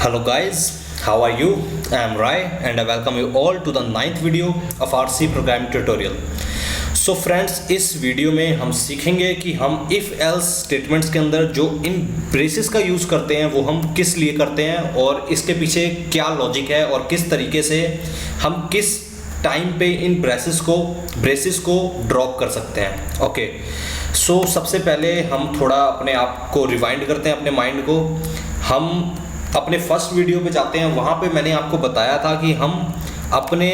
Hello guys, how are you? I am Rai and I welcome you all to the ninth video of our C programming tutorial. So friends, इस video में हम सीखेंगे कि हम if else statements के अंदर जो इन braces का यूज़ करते हैं वो हम किस लिए करते हैं और इसके पीछे क्या लॉजिक है और किस तरीके से हम किस टाइम पे इन ब्रेसेस को ड्रॉप कर सकते हैं। ओके, सो सबसे पहले हम थोड़ा अपने आप को रिवाइंड करते हैं, अपने माइंड को। हम अपने फर्स्ट वीडियो पे जाते हैं, वहाँ पे मैंने आपको बताया था कि हम अपने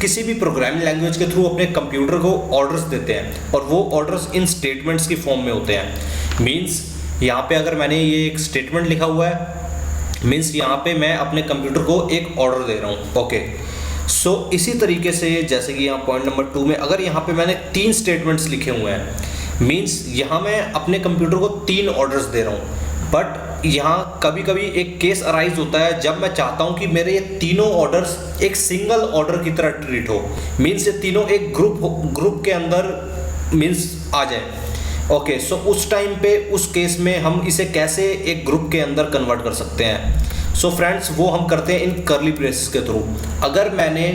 किसी भी प्रोग्रामिंग लैंग्वेज के थ्रू अपने कंप्यूटर को ऑर्डर्स देते हैं और वो ऑर्डर्स इन स्टेटमेंट्स की फॉर्म में होते हैं। मींस यहाँ पे अगर मैंने ये एक स्टेटमेंट लिखा हुआ है, मींस यहाँ पे मैं अपने कंप्यूटर को एक ऑर्डर दे रहा हूँ। ओके, सो इसी तरीके से जैसे कि यहाँ पॉइंट नंबर 2 में अगर यहाँ पे मैंने 3 स्टेटमेंट्स लिखे हुए हैं, मींस यहाँ मैं अपने कंप्यूटर को 3 ऑर्डर्स दे रहा हूँ। बट यहाँ कभी कभी एक केस अराइज होता है जब मैं चाहता हूँ कि मेरे ये तीनों ऑर्डर्स एक सिंगल ऑर्डर की तरह ट्रीट हो, मींस ये तीनों एक ग्रुप के अंदर मींस आ जाए। ओके, सो उस टाइम पे उस केस में हम इसे कैसे एक ग्रुप के अंदर कन्वर्ट कर सकते हैं। सो फ्रेंड्स, वो हम करते हैं इन करली ब्रेसेस के थ्रू। अगर मैंने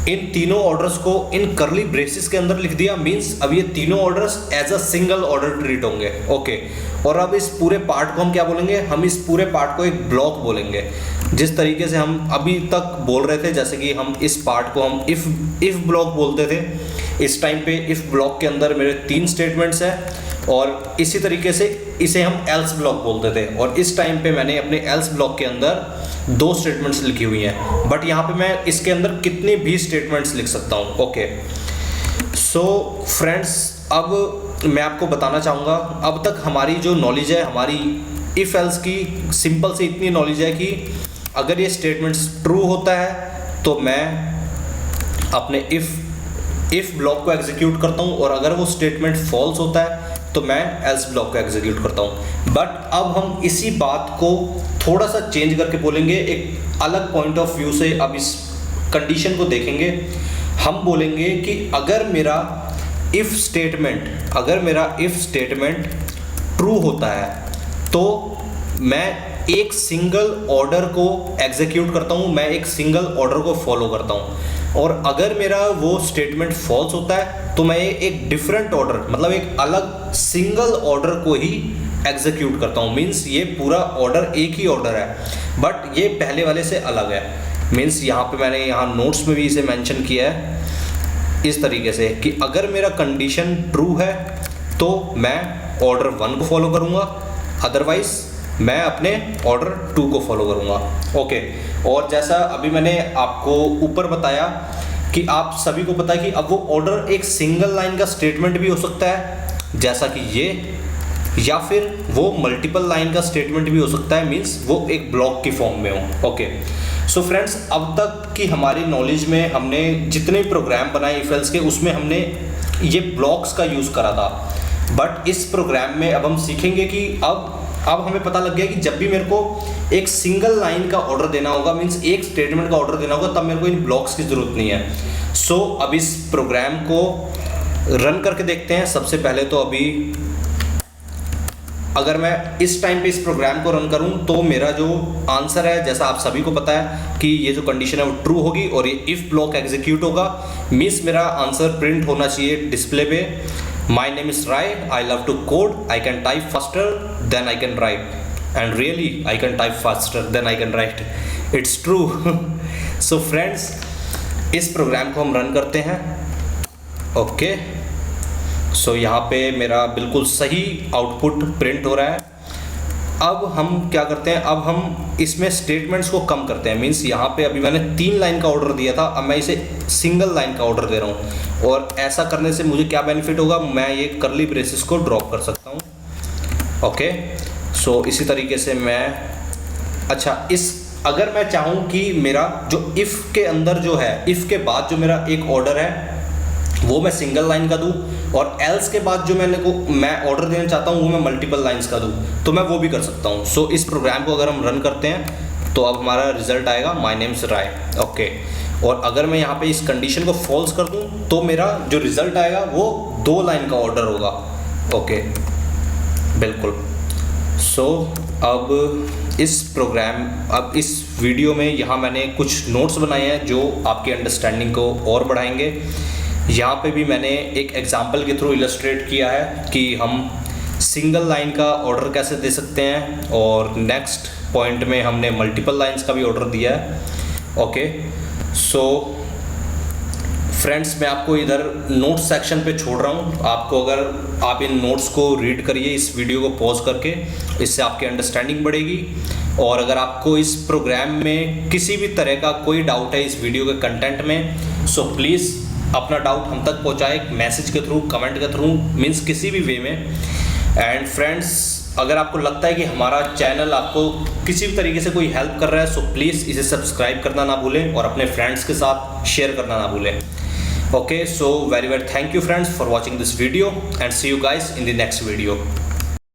इन तीनों ऑर्डर्स को इन करली ब्रेसेस के अंदर लिख दिया, मींस अब ये तीनों orders as a single order treat होंगे। ओके, और अब इस पूरे पार्ट को हम क्या बोलेंगे, हम इस पूरे पार्ट को एक ब्लॉक बोलेंगे। जिस तरीके से हम अभी तक बोल रहे थे, जैसे कि हम इस पार्ट को हम इफ ब्लॉक बोलते थे, इस टाइम पे इफ ब्लॉक के अंदर मेरे 3 स्टेटमेंट्स हैं और इसी तरीके से इसे हम एल्स ब्लॉक बोलते थे, और इस टाइम पे मैंने अपने एल्स ब्लॉक के अंदर 2 स्टेटमेंट्स लिखी हुई हैं। बट यहाँ पे मैं इसके अंदर कितने भी स्टेटमेंट्स लिख सकता हूँ। ओके, सो फ्रेंड्स, अब मैं आपको बताना चाहूँगा, अब तक हमारी जो नॉलेज है, हमारी इफ एल्स की सिंपल से इतनी नॉलेज है कि अगर ये स्टेटमेंट्स ट्रू होता है तो मैं अपने इफ ब्लॉक को एग्जीक्यूट करता हूँ, और अगर वो स्टेटमेंट फॉल्स होता है तो मैं एल्स ब्लॉक को एग्जीक्यूट करता हूँ। बट अब हम इसी बात को थोड़ा सा चेंज करके बोलेंगे, एक अलग पॉइंट ऑफ व्यू से अब इस कंडीशन को देखेंगे। हम बोलेंगे कि अगर मेरा इफ स्टेटमेंट ट्रू होता है तो मैं एक सिंगल ऑर्डर को एग्जीक्यूट करता हूँ, मैं एक सिंगल ऑर्डर को फॉलो करता हूँ। और अगर मेरा वो स्टेटमेंट फॉल्स होता है तो मैं एक डिफरेंट ऑर्डर, मतलब एक अलग सिंगल ऑर्डर को ही एग्जीक्यूट करता हूँ। मीन्स ये पूरा ऑर्डर एक ही ऑर्डर है, बट ये पहले वाले से अलग है। मीन्स यहाँ पे मैंने यहाँ नोट्स में भी इसे मेंशन किया है इस तरीके से कि अगर मेरा कंडीशन ट्रू है तो मैं ऑर्डर 1 को फॉलो करूँगा, अदरवाइज मैं अपने ऑर्डर 2 को फॉलो करूँगा। ओके, और जैसा अभी मैंने आपको ऊपर बताया कि आप सभी को पता है कि अब वो ऑर्डर एक सिंगल लाइन का स्टेटमेंट भी हो सकता है जैसा कि ये, या फिर वो मल्टीपल लाइन का स्टेटमेंट भी हो सकता है, मीन्स वो एक ब्लॉक की फॉर्म में हो। ओके, सो फ्रेंड्स, अब तक की हमारी नॉलेज में हमने जितने प्रोग्राम बनाए इफ एल्स के, उसमें हमने ये ब्लॉक्स का यूज़ करा था। बट इस प्रोग्राम में अब हम सीखेंगे कि अब हमें पता लग गया कि जब भी मेरे को एक सिंगल लाइन का ऑर्डर देना होगा, मीन्स एक स्टेटमेंट का ऑर्डर देना होगा, तब मेरे को इन ब्लॉक्स की ज़रूरत नहीं है। सो अब इस प्रोग्राम को रन करके देखते हैं। सबसे पहले तो अभी अगर मैं इस टाइम पे इस प्रोग्राम को रन करूं तो मेरा जो आंसर है, जैसा आप सभी को पता है कि ये जो कंडीशन है वो ट्रू होगी और ये इफ ब्लॉक एग्जीक्यूट होगा, मीन्स मेरा आंसर प्रिंट होना चाहिए डिस्प्ले पे। My name is Rai, I love to code, I can type faster than I can write, and really I can type faster than I can write, it's true. So friends, इस program को हम run करते हैं। Okay, सो यहाँ पे मेरा बिल्कुल सही आउटपुट प्रिंट हो रहा है। अब हम क्या करते हैं, अब हम इसमें स्टेटमेंट्स को कम करते हैं। मीन्स यहाँ पे अभी मैंने 3 लाइन का ऑर्डर दिया था, अब मैं इसे सिंगल लाइन का ऑर्डर दे रहा हूँ, और ऐसा करने से मुझे क्या बेनिफिट होगा, मैं ये करली ब्रेसेस को ड्रॉप कर सकता हूँ। ओके, सो इसी तरीके से मैं अगर मैं चाहूँ कि मेरा जो इफ़ के अंदर जो है, इफ़ के बाद जो मेरा एक ऑर्डर है वो मैं सिंगल लाइन का दूं, और एल्स के बाद जो मैं ऑर्डर देना चाहता हूं वो मैं मल्टीपल लाइंस का दूं, तो मैं वो भी कर सकता हूं। सो इस प्रोग्राम को अगर हम रन करते हैं तो अब हमारा रिजल्ट आएगा my name is Rai. Okay, और अगर मैं यहाँ पे इस कंडीशन को फॉल्स कर दूं तो मेरा जो रिजल्ट आएगा वो 2 लाइन का ऑर्डर होगा। ओके, बिल्कुल। अब इस वीडियो में यहाँ मैंने कुछ नोट्स बनाए हैं जो आपकी अंडरस्टैंडिंग को और बढ़ाएंगे। यहाँ पे भी मैंने एक एग्जांपल के थ्रू इलस्ट्रेट किया है कि हम सिंगल लाइन का ऑर्डर कैसे दे सकते हैं, और नेक्स्ट पॉइंट में हमने मल्टीपल लाइंस का भी ऑर्डर दिया है। ओके, सो फ्रेंड्स, मैं आपको इधर नोट्स सेक्शन पे छोड़ रहा हूँ। आपको अगर आप इन नोट्स को रीड करिए इस वीडियो को पॉज करके, इससे आपकी अंडरस्टैंडिंग बढ़ेगी। और अगर आपको इस प्रोग्राम में किसी भी तरह का कोई डाउट है इस वीडियो के कंटेंट में, सो प्लीज़ अपना डाउट हम तक पहुँचाए मैसेज के थ्रू, कमेंट के थ्रू, मीन्स किसी भी वे में। एंड फ्रेंड्स, अगर आपको लगता है कि हमारा चैनल आपको किसी भी तरीके से कोई हेल्प कर रहा है, सो प्लीज़ इसे सब्सक्राइब करना ना भूलें और अपने फ्रेंड्स के साथ शेयर करना ना भूलें। Okay, so very thank you friends for watching this video and see you guys in the next video.